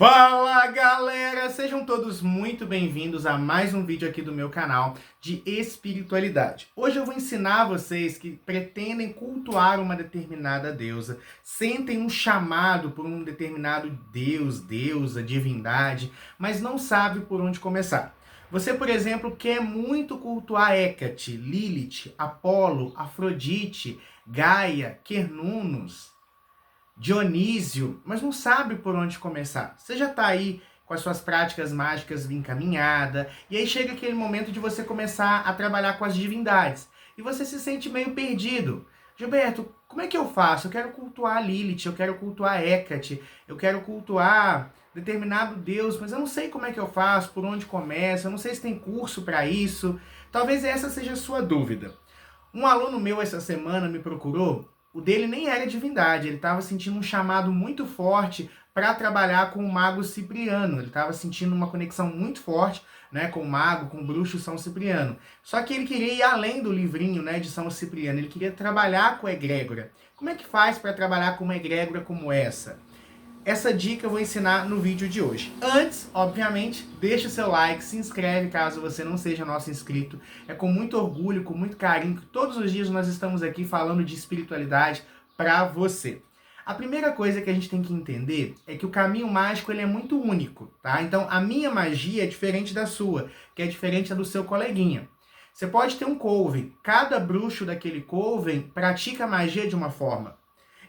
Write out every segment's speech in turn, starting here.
Fala galera, sejam todos muito bem-vindos a mais um vídeo aqui do meu canal de espiritualidade. Hoje eu vou ensinar vocês que pretendem cultuar uma determinada deusa, sentem um chamado por um determinado deus, deusa, divindade, mas não sabe por onde começar. Você, por exemplo, quer muito cultuar Hécate, Lilith, Apolo, Afrodite, Gaia, Quernunos, Dionísio, mas não sabe por onde começar. Você já está aí com as suas práticas mágicas encaminhada, e aí chega aquele momento de você começar a trabalhar com as divindades, e você se sente meio perdido. Gilberto, como é que eu faço? Eu quero cultuar Lilith, eu quero cultuar Hécate, eu quero cultuar determinado deus, mas eu não sei como é que eu faço, por onde começa, eu não sei se tem curso para isso. Talvez essa seja a sua dúvida. Um aluno meu essa semana me procurou. O dele nem era divindade, ele estava sentindo um chamado muito forte para trabalhar com o mago Cipriano. Ele estava sentindo uma conexão muito forte, né, com o mago, com o bruxo São Cipriano. Só que ele queria ir além do livrinho, né, de São Cipriano, ele queria trabalhar com a egrégora. Como é que faz para trabalhar com uma egrégora como essa? Essa dica eu vou ensinar no vídeo de hoje. Antes, obviamente, deixa o seu like, se inscreve caso você não seja nosso inscrito. É com muito orgulho, com muito carinho que todos os dias nós estamos aqui falando de espiritualidade para você. A primeira coisa que a gente tem que entender é que o caminho mágico ele é muito único, tá? Então a minha magia é diferente da sua, que é diferente da do seu coleguinha. Você pode ter um coven, cada bruxo daquele coven pratica magia de uma forma.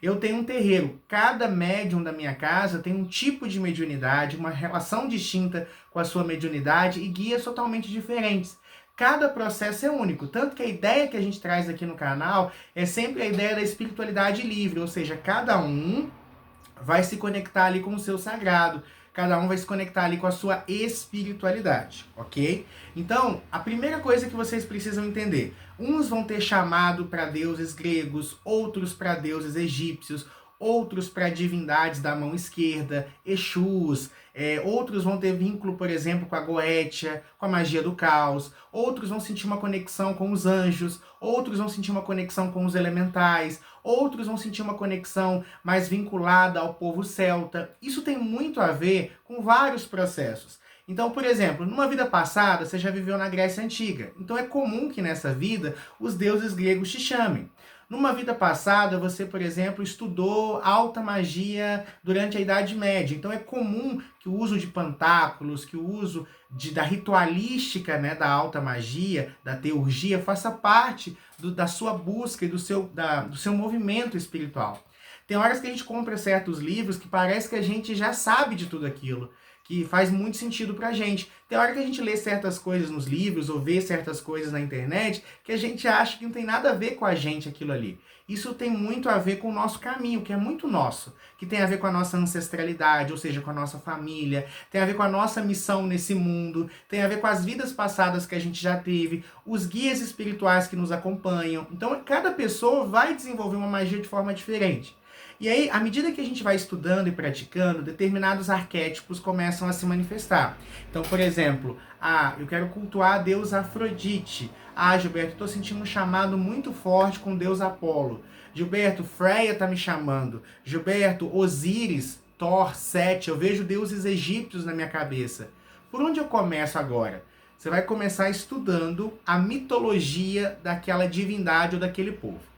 Eu tenho um terreiro, cada médium da minha casa tem um tipo de mediunidade, uma relação distinta com a sua mediunidade e guias totalmente diferentes. Cada processo é único, tanto que a ideia que a gente traz aqui no canal é sempre a ideia da espiritualidade livre, ou seja, cada um vai se conectar ali com o seu sagrado, cada um vai se conectar ali com a sua espiritualidade, ok? Então, a primeira coisa que vocês precisam entender, uns vão ter chamado para deuses gregos, outros para deuses egípcios, outros para divindades da mão esquerda, Exus, outros vão ter vínculo, por exemplo, com a Goétia, com a magia do caos, outros vão sentir uma conexão com os anjos, outros vão sentir uma conexão com os elementais, outros vão sentir uma conexão mais vinculada ao povo celta. Isso tem muito a ver com vários processos. Então, por exemplo, numa vida passada, você já viveu na Grécia Antiga. Então é comum que nessa vida os deuses gregos te chamem. Numa vida passada, você, por exemplo, estudou alta magia durante a Idade Média. Então é comum que o uso de pantáculos, que o uso da ritualística, né, da alta magia, da teurgia, faça parte da sua busca e do seu movimento espiritual. Tem horas que a gente compra certos livros que parece que a gente já sabe de tudo aquilo, que faz muito sentido pra gente. Tem hora que a gente lê certas coisas nos livros ou vê certas coisas na internet que a gente acha que não tem nada a ver com a gente aquilo ali. Isso tem muito a ver com o nosso caminho, que é muito nosso, que tem a ver com a nossa ancestralidade, ou seja, com a nossa família, tem a ver com a nossa missão nesse mundo, tem a ver com as vidas passadas que a gente já teve, os guias espirituais que nos acompanham. Então, cada pessoa vai desenvolver uma magia de forma diferente. E aí, à medida que a gente vai estudando e praticando, determinados arquétipos começam a se manifestar. Então, por exemplo, eu quero cultuar a deusa Afrodite. Gilberto, estou sentindo um chamado muito forte com o deus Apolo. Gilberto, Freia está me chamando. Gilberto, Osíris, Thor, Sete, eu vejo deuses egípcios na minha cabeça. Por onde eu começo agora? Você vai começar estudando a mitologia daquela divindade ou daquele povo.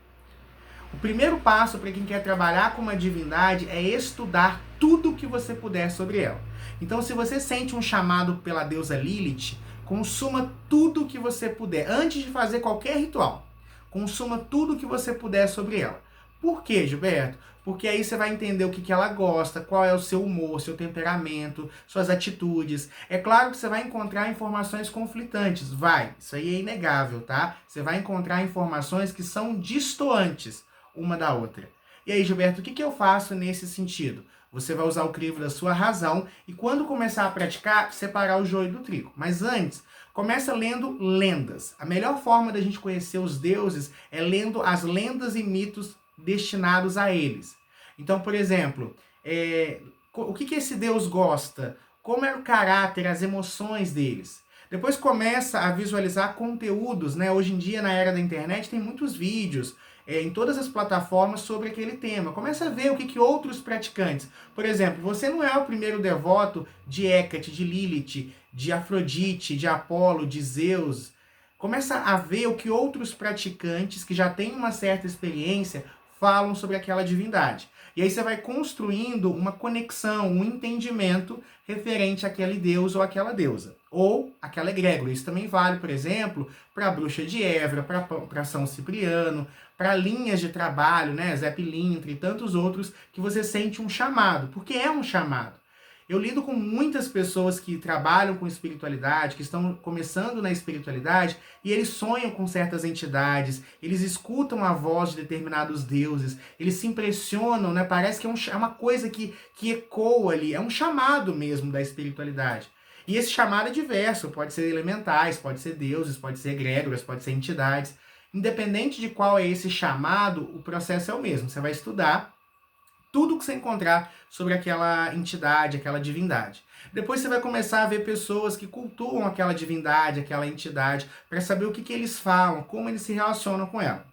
O primeiro passo para quem quer trabalhar com uma divindade é estudar tudo o que você puder sobre ela. Então, se você sente um chamado pela deusa Lilith, consuma tudo o que você puder, antes de fazer qualquer ritual. Consuma tudo o que você puder sobre ela. Por quê, Gilberto? Porque aí você vai entender o que ela gosta, qual é o seu humor, seu temperamento, suas atitudes. É claro que você vai encontrar informações conflitantes, isso aí é inegável, tá? Você vai encontrar informações que são distoantes uma da outra. E aí, Gilberto, o que eu faço nesse sentido? Você vai usar o crivo da sua razão e quando começar a praticar, separar o joio do trigo. Mas antes, começa lendo lendas. A melhor forma da gente conhecer os deuses é lendo as lendas e mitos destinados a eles. Então, por exemplo, o que esse deus gosta? Como é o caráter, as emoções deles? Depois começa a visualizar conteúdos, né? Hoje em dia, na era da internet, tem muitos vídeos, em todas as plataformas sobre aquele tema. Começa a ver o que outros praticantes. Por exemplo, você não é o primeiro devoto de Hecate, de Lilith, de Afrodite, de Apolo, de Zeus. Começa a ver o que outros praticantes que já têm uma certa experiência falam sobre aquela divindade. E aí você vai construindo uma conexão, um entendimento referente àquele deus ou àquela deusa. Ou aquela egrégora. Isso também vale, por exemplo, para a bruxa de Évora, para São Cipriano, para linhas de trabalho, né, Zé Pilintra e tantos outros, que você sente um chamado, porque é um chamado. Eu lido com muitas pessoas que trabalham com espiritualidade, que estão começando na espiritualidade, e eles sonham com certas entidades, eles escutam a voz de determinados deuses, eles se impressionam, né? Parece que é uma coisa que ecoa ali, é um chamado mesmo da espiritualidade. E esse chamado é diverso, pode ser elementais, pode ser deuses, pode ser egrégoras, pode ser entidades. Independente de qual é esse chamado, o processo é o mesmo. Você vai estudar tudo que você encontrar sobre aquela entidade, aquela divindade. Depois você vai começar a ver pessoas que cultuam aquela divindade, aquela entidade, para saber o que eles falam, como eles se relacionam com ela.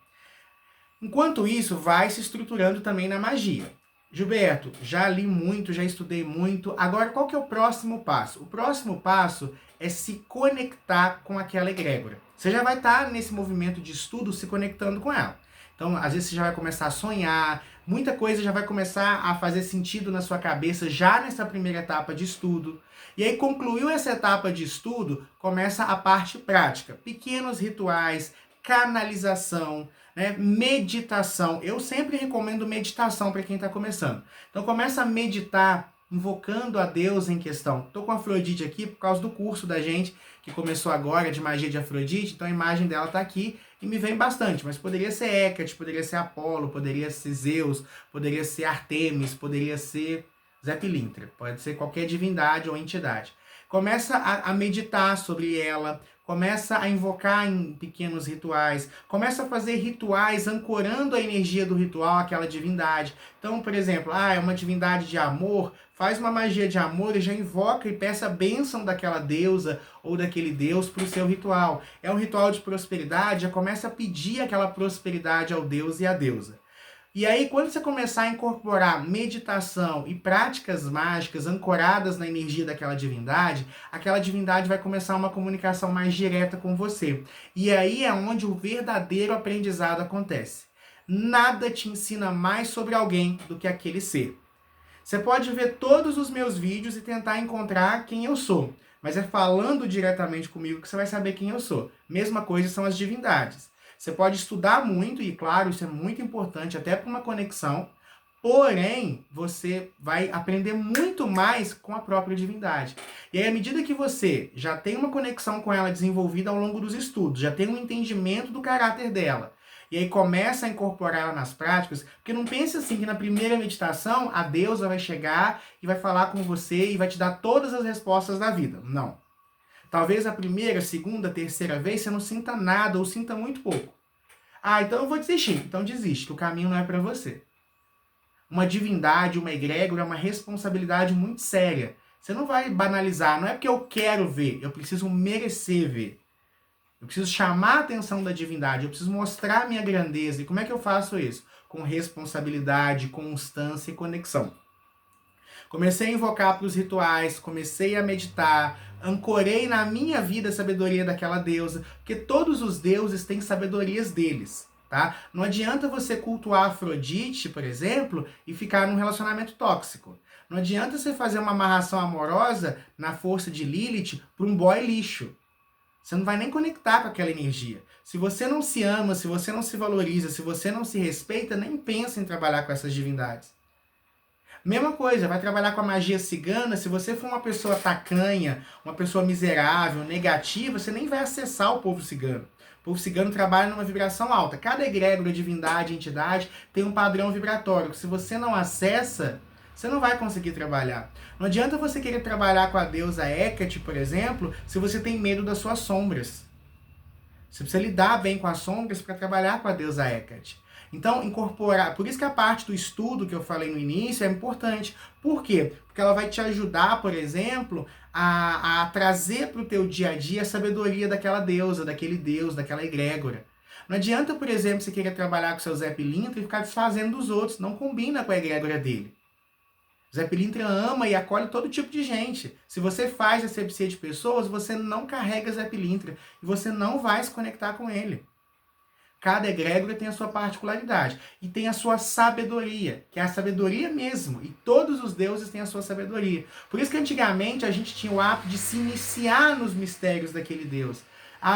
Enquanto isso, vai se estruturando também na magia. Gilberto, já li muito, já estudei muito. Agora, qual que é o próximo passo? O próximo passo é se conectar com aquela egrégora. Você já vai estar nesse movimento de estudo se conectando com ela. Então, às vezes você já vai começar a sonhar, muita coisa já vai começar a fazer sentido na sua cabeça já nessa primeira etapa de estudo. E aí, concluiu essa etapa de estudo, começa a parte prática. Pequenos rituais, canalização, né, meditação. Eu sempre recomendo meditação para quem está começando. Então, começa a meditar, invocando a Deus em questão. Estou com a Afrodite aqui por causa do curso da gente, que começou agora, de magia de Afrodite. Então, a imagem dela está aqui. E me vem bastante, mas poderia ser Hecate, poderia ser Apolo, poderia ser Zeus, poderia ser Artemis, poderia ser Zé Pilintra, pode ser qualquer divindade ou entidade. Começa a meditar sobre ela, começa a invocar em pequenos rituais, começa a fazer rituais ancorando a energia do ritual àquela divindade. Então, por exemplo, é uma divindade de amor, faz uma magia de amor e já invoca e peça a bênção daquela deusa ou daquele deus para o seu ritual. É um ritual de prosperidade, já começa a pedir aquela prosperidade ao deus e à deusa. E aí, quando você começar a incorporar meditação e práticas mágicas ancoradas na energia daquela divindade, aquela divindade vai começar uma comunicação mais direta com você. E aí é onde o verdadeiro aprendizado acontece. Nada te ensina mais sobre alguém do que aquele ser. Você pode ver todos os meus vídeos e tentar encontrar quem eu sou, mas é falando diretamente comigo que você vai saber quem eu sou. Mesma coisa são as divindades. Você pode estudar muito, e claro, isso é muito importante, até para uma conexão, porém, você vai aprender muito mais com a própria divindade. E aí, à medida que você já tem uma conexão com ela desenvolvida ao longo dos estudos, já tem um entendimento do caráter dela, e aí começa a incorporar ela nas práticas, porque não pense assim que na primeira meditação a deusa vai chegar e vai falar com você e vai te dar todas as respostas da vida. Não. Talvez a primeira, segunda, terceira vez você não sinta nada ou sinta muito pouco. Então eu vou desistir. Então desiste, que o caminho não é para você. Uma divindade, uma egrégora é uma responsabilidade muito séria. Você não vai banalizar, não é porque eu quero ver, eu preciso merecer ver. Eu preciso chamar a atenção da divindade, eu preciso mostrar a minha grandeza. E como é que eu faço isso? Com responsabilidade, constância e conexão. Comecei a invocar para os rituais, comecei a meditar, ancorei na minha vida a sabedoria daquela deusa, porque todos os deuses têm sabedorias deles, tá? Não adianta você cultuar Afrodite, por exemplo, e ficar num relacionamento tóxico. Não adianta você fazer uma amarração amorosa na força de Lilith para um boy lixo. Você não vai nem conectar com aquela energia. Se você não se ama, se você não se valoriza, se você não se respeita, nem pensa em trabalhar com essas divindades. Mesma coisa, vai trabalhar com a magia cigana, se você for uma pessoa tacanha, uma pessoa miserável, negativa, você nem vai acessar o povo cigano. O povo cigano trabalha numa vibração alta. Cada egrégora, divindade, entidade tem um padrão vibratório, que se você não acessa, você não vai conseguir trabalhar. Não adianta você querer trabalhar com a deusa Hecate, por exemplo, se você tem medo das suas sombras. Você precisa lidar bem com as sombras para trabalhar com a deusa Hecate. Então, incorporar... Por isso que a parte do estudo que eu falei no início é importante. Por quê? Porque ela vai te ajudar, por exemplo, a trazer para o teu dia a dia a sabedoria daquela deusa, daquele deus, daquela egrégora. Não adianta, por exemplo, você querer trabalhar com seu Zé Pilintra e ficar desfazendo dos outros. Não combina com a egrégora dele. Zé Pilintra ama e acolhe todo tipo de gente. Se você faz asepsia de pessoas, você não carrega Zé Pilintra e você não vai se conectar com ele. Cada egrégora tem a sua particularidade e tem a sua sabedoria, que é a sabedoria mesmo. E todos os deuses têm a sua sabedoria. Por isso que antigamente a gente tinha o hábito de se iniciar nos mistérios daquele deus.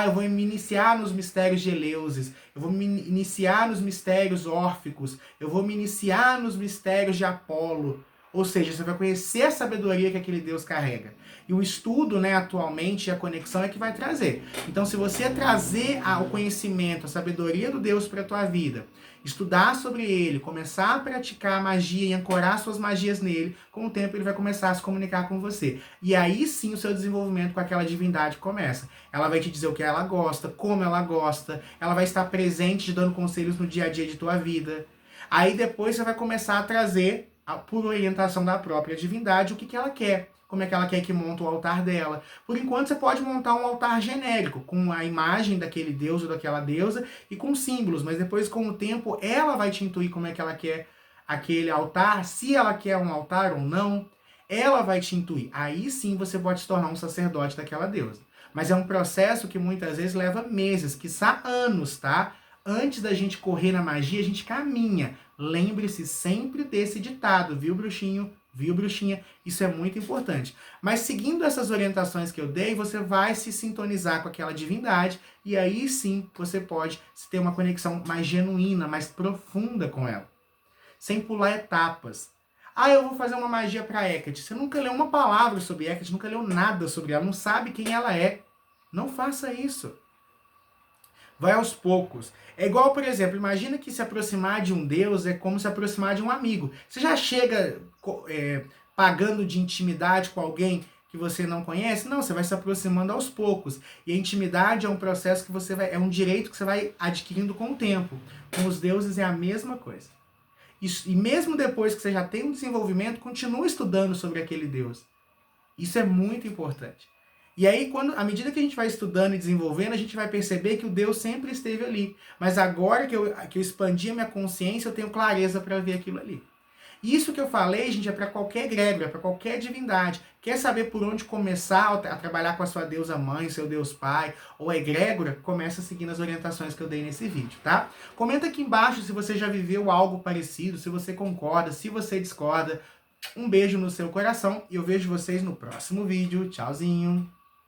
Eu vou me iniciar nos mistérios de Eleusis, eu vou me iniciar nos mistérios órficos, eu vou me iniciar nos mistérios de Apolo. Ou seja, você vai conhecer a sabedoria que aquele Deus carrega. E o estudo, atualmente, a conexão é que vai trazer. Então, se você trazer o conhecimento, a sabedoria do Deus para a tua vida, estudar sobre ele, começar a praticar a magia e ancorar suas magias nele, com o tempo ele vai começar a se comunicar com você. E aí sim o seu desenvolvimento com aquela divindade começa. Ela vai te dizer o que ela gosta, como ela gosta, ela vai estar presente te dando conselhos no dia a dia de tua vida. Aí depois você vai começar a trazer, por orientação da própria divindade, o que ela quer. Como é que ela quer que monte o altar dela. Por enquanto, você pode montar um altar genérico, com a imagem daquele deus ou daquela deusa e com símbolos, mas depois, com o tempo, ela vai te intuir como é que ela quer aquele altar, se ela quer um altar ou não, ela vai te intuir. Aí sim você pode se tornar um sacerdote daquela deusa. Mas é um processo que muitas vezes leva meses, quiçá anos, tá? Antes da gente correr na magia, a gente caminha. Lembre-se sempre desse ditado, viu, bruxinho? Viu, bruxinha? Isso é muito importante. Mas seguindo essas orientações que eu dei, você vai se sintonizar com aquela divindade e aí sim você pode ter uma conexão mais genuína, mais profunda com ela. Sem pular etapas. Eu vou fazer uma magia para Hecate. Você nunca leu uma palavra sobre Hecate, nunca leu nada sobre ela, não sabe quem ela é. Não faça isso. Vai aos poucos. É igual, por exemplo, imagina que se aproximar de um deus é como se aproximar de um amigo. Você já chega pagando de intimidade com alguém que você não conhece? Não, você vai se aproximando aos poucos. E a intimidade é um processo que é um direito que você vai adquirindo com o tempo. Com os deuses é a mesma coisa. E mesmo depois que você já tem um desenvolvimento, continua estudando sobre aquele deus. Isso é muito importante. E aí, à medida que a gente vai estudando e desenvolvendo, a gente vai perceber que o Deus sempre esteve ali. Mas agora que eu expandi a minha consciência, eu tenho clareza para ver aquilo ali. Isso que eu falei, gente, é para qualquer egrégora, para qualquer divindade. Quer saber por onde começar a trabalhar com a sua deusa mãe, seu deus pai, ou a egrégora? Começa seguindo as orientações que eu dei nesse vídeo, tá? Comenta aqui embaixo se você já viveu algo parecido, se você concorda, se você discorda. Um beijo no seu coração e eu vejo vocês no próximo vídeo. Tchauzinho!